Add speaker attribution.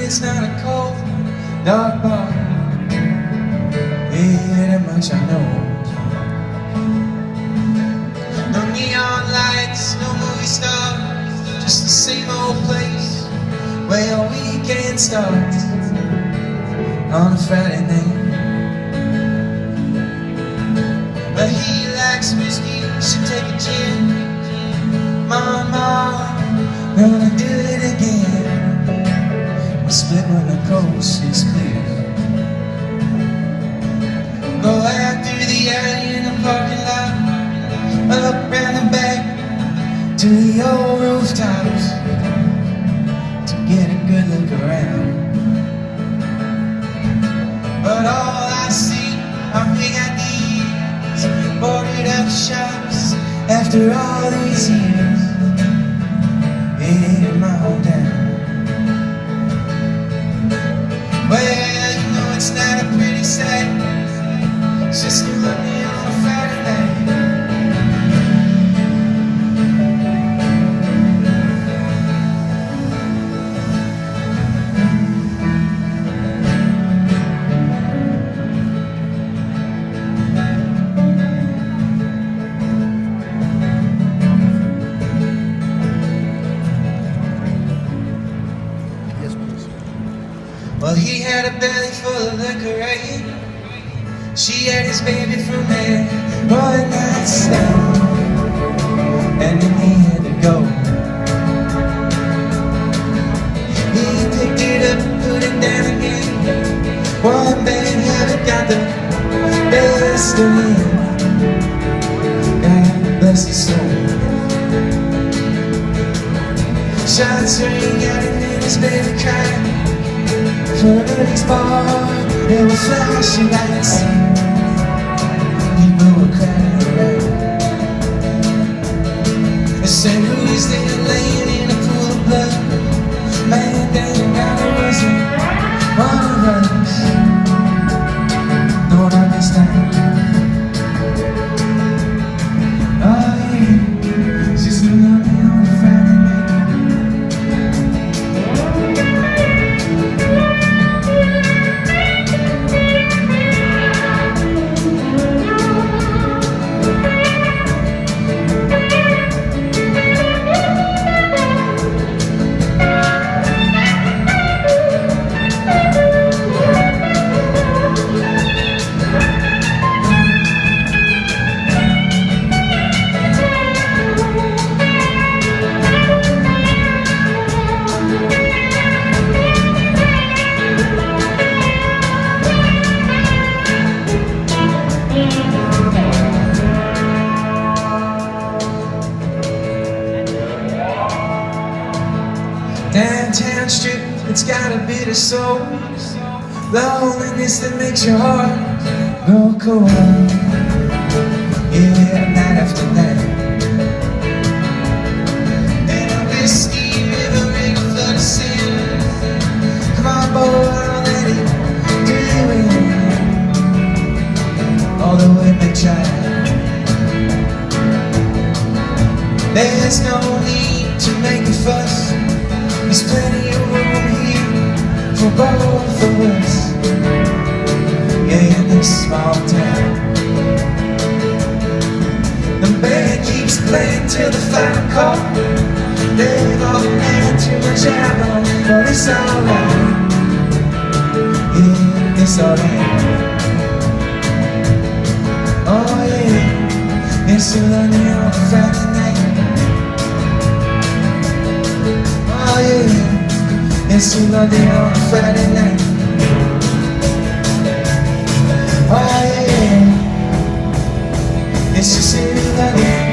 Speaker 1: it's not a cold, dark bar. Yeah, that much I know. No neon lights, no movie stars, just the same old place where your weekend starts on a Friday night. But he likes whiskey, should take a gin. Mama, gonna do it again. We'll split when the coast is clear. Go out through the alley in the parking lot, up round the back to the old rooftops to get a good look around. But all I see are big ideas, boarded up shops after all these years in my hometown. Well, you know it's not a pretty sight, it's just a Monday on a Friday night. Well, he had a belly full of liquor, right? She had his baby from there, one night stand, and then he had to go. He picked it up, put it down again. One bad habit got the best of him. God bless his soul. Shots rang out and then his baby cried. Furnace bar, there were flashing lights. People were crowding around. They said, who is there laying in a pool of blood? Man, thank God it wasn't one of us. No, not this time. Oh yeah, it's just another on a Friday night. Downtown strip, it's got a bit of soul, loneliness that makes your heart go cold. Yeah, night after night. And a whiskey river ring, a flood of sin. Come on, boy, I'll let it do it. Although it may try, there's no need to make a fuss. There's plenty of room here for both of us. Yeah, in this small town. The band keeps playing till the final call. They've all been having too much alcohol, but it's alright. Yeah, it's alright. Oh yeah, it's still on a Friday night. Oh yeah, it's too Monday on a Friday night. Oh yeah, it's just too Monday.